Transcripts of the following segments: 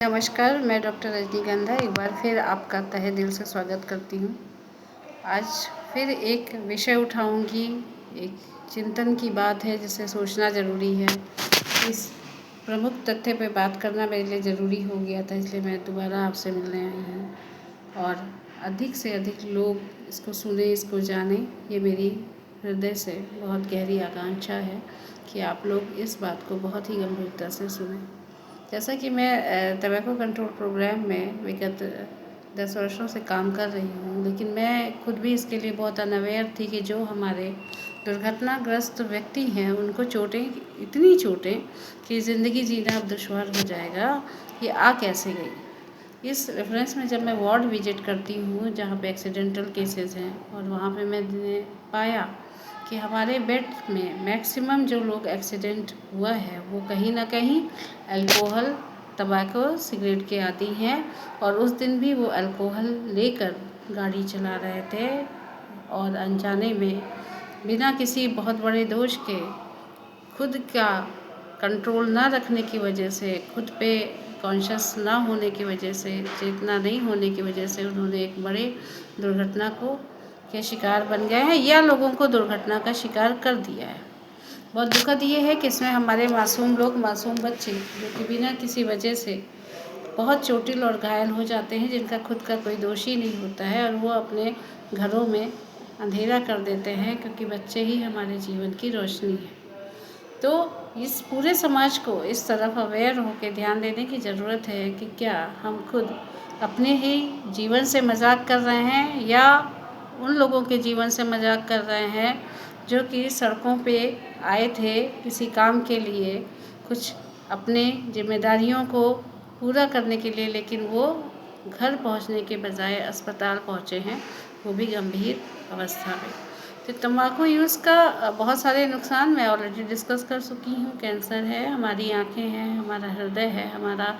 नमस्कार, मैं डॉक्टर रजनीगंधा एक बार फिर आपका तहे दिल से स्वागत करती हूँ। आज फिर एक विषय उठाऊँगी, एक चिंतन की बात है जिसे सोचना ज़रूरी है। इस प्रमुख तथ्य पे बात करना मेरे लिए ज़रूरी हो गया था, इसलिए मैं दोबारा आपसे मिलने आई हूँ और अधिक से अधिक लोग इसको सुने, इसको जानें, ये मेरी हृदय से बहुत गहरी आकांक्षा है कि आप लोग इस बात को बहुत ही गंभीरता से सुनें। जैसा कि मैं टबैको कंट्रोल प्रोग्राम में विगत 10 वर्षों से काम कर रही हूँ, लेकिन मैं खुद भी इसके लिए बहुत अनअवेयर थी कि जो हमारे दुर्घटनाग्रस्त व्यक्ति हैं उनको इतनी चोटें कि ज़िंदगी जीना अब दुश्वार हो जाएगा, ये आ कैसे गई। इस रेफरेंस में जब मैं वार्ड विजिट करती हूँ जहाँ पे एक्सीडेंटल केसेस हैं और वहाँ पे मैंने पाया कि हमारे बेड में मैक्सिमम जो लोग एक्सीडेंट हुआ है वो कहीं ना कहीं अल्कोहल, तंबाकू, सिगरेट के आदी हैं और उस दिन भी वो अल्कोहल लेकर गाड़ी चला रहे थे और अनजाने में बिना किसी बहुत बड़े दोष के, खुद का कंट्रोल ना रखने की वजह से, खुद पे कॉन्शियस ना होने की वजह से, चेतना नहीं होने की वजह से उन्होंने एक बड़े दुर्घटना के शिकार बन गए हैं या लोगों को दुर्घटना का शिकार कर दिया है। बहुत दुखद ये है कि इसमें हमारे मासूम बच्चे जो कि बिना किसी वजह से बहुत चोटिल और घायल हो जाते हैं, जिनका खुद का कोई दोष ही नहीं होता है और वो अपने घरों में अंधेरा कर देते हैं, क्योंकि बच्चे ही हमारे जीवन की रोशनी है। तो इस पूरे समाज को इस तरफ अवेयर होकर ध्यान देने की ज़रूरत है कि क्या हम खुद अपने ही जीवन से मजाक कर रहे हैं या उन लोगों के जीवन से मजाक कर रहे हैं जो कि सड़कों पे आए थे किसी काम के लिए, कुछ अपने जिम्मेदारियों को पूरा करने के लिए, लेकिन वो घर पहुंचने के बजाय अस्पताल पहुंचे हैं, वो भी गंभीर अवस्था में। तो तंबाकू यूज़ का बहुत सारे नुकसान मैं ऑलरेडी डिस्कस कर चुकी हूँ। कैंसर है, हमारी आँखें हैं, हमारा हृदय है, हमारा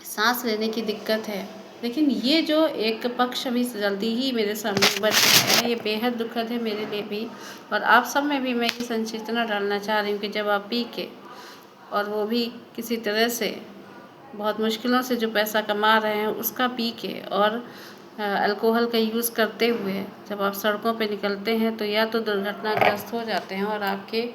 सांस लेने की दिक्कत है। लेकिन ये जो एक पक्ष अभी जल्दी ही मेरे सामने उभर के आया है, ये बेहद दुखद है मेरे लिए भी और आप सब में भी। मैं ये संचेतना डालना चाह रही हूँ कि जब आप पी के, और वो भी किसी तरह से बहुत मुश्किलों से जो पैसा कमा रहे हैं उसका पी के और अल्कोहल का यूज़ करते हुए जब आप सड़कों पे निकलते हैं तो या तो दुर्घटनाग्रस्त हो जाते हैं और आपके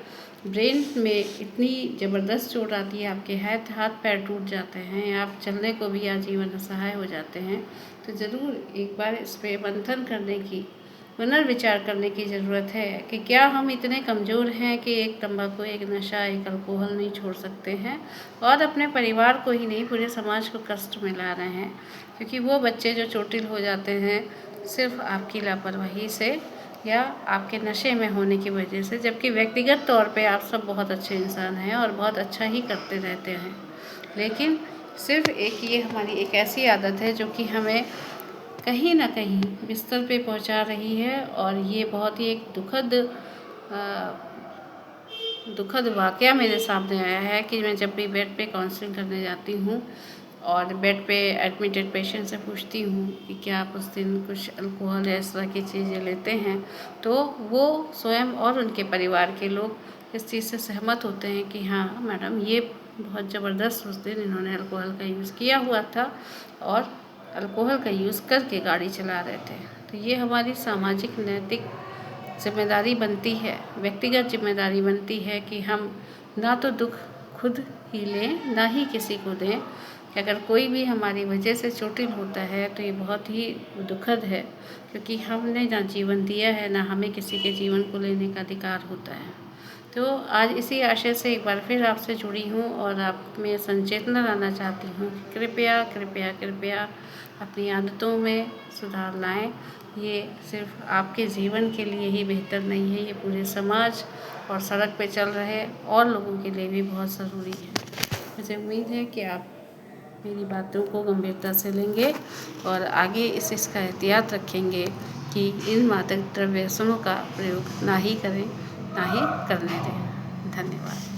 ब्रेन में इतनी ज़बरदस्त चोट आती है, आपके हाथ पैर टूट जाते हैं या आप चलने को भी आजीवन असहाय हो जाते हैं। तो ज़रूर एक बार इस पर मंथन करने की, पुनर्विचार करने की ज़रूरत है कि क्या हम इतने कमज़ोर हैं कि एक तंबाकू, एक नशा, एक अल्कोहल नहीं छोड़ सकते हैं और अपने परिवार को ही नहीं पूरे समाज को कष्ट में ला रहे हैं, क्योंकि वो बच्चे जो चोटिल हो जाते हैं सिर्फ आपकी लापरवाही से या आपके नशे में होने की वजह से, जबकि व्यक्तिगत तौर पे आप सब बहुत अच्छे इंसान हैं और बहुत अच्छा ही करते रहते हैं। लेकिन सिर्फ ये हमारी एक ऐसी आदत है जो कि हमें कहीं ना कहीं बिस्तर पे पहुंचा रही है और ये बहुत ही एक दुखद वाक़या मेरे सामने आया है कि मैं जब भी बेड पे काउंसलिंग करने जाती हूँ और बेड पे एडमिटेड पेशेंट से पूछती हूँ कि क्या आप उस दिन कुछ अल्कोहल या इस तरह की चीज़ें लेते हैं, तो वो स्वयं और उनके परिवार के लोग इस चीज़ से सहमत होते हैं कि हाँ मैडम, ये बहुत ज़बरदस्त उस दिन इन्होंने अल्कोहल का यूज़ किया हुआ था और अल्कोहल का यूज़ करके गाड़ी चला रहे थे। तो ये हमारी सामाजिक नैतिक जिम्मेदारी बनती है, व्यक्तिगत जिम्मेदारी बनती है कि हम ना तो दुख खुद ही लें, ना ही किसी को दें। कि अगर कोई भी हमारी वजह से चोटिल होता है तो ये बहुत ही दुखद है, क्योंकि हमने ना जीवन दिया है, ना हमें किसी के जीवन को लेने का अधिकार होता है। तो आज इसी आशय से एक बार फिर आपसे जुड़ी हूँ और आप में संचेतना लाना चाहती हूँ कि कृपया कृपया कृपया अपनी आदतों में सुधार लाएं। ये सिर्फ आपके जीवन के लिए ही बेहतर नहीं है, ये पूरे समाज और सड़क पे चल रहे और लोगों के लिए भी बहुत ज़रूरी है। मुझे उम्मीद है कि आप मेरी बातों को गंभीरता से लेंगे और आगे इसका एहतियात रखेंगे कि इन मादक द्रव्यों का प्रयोग ना ही करें, ना ही करने दें। धन्यवाद।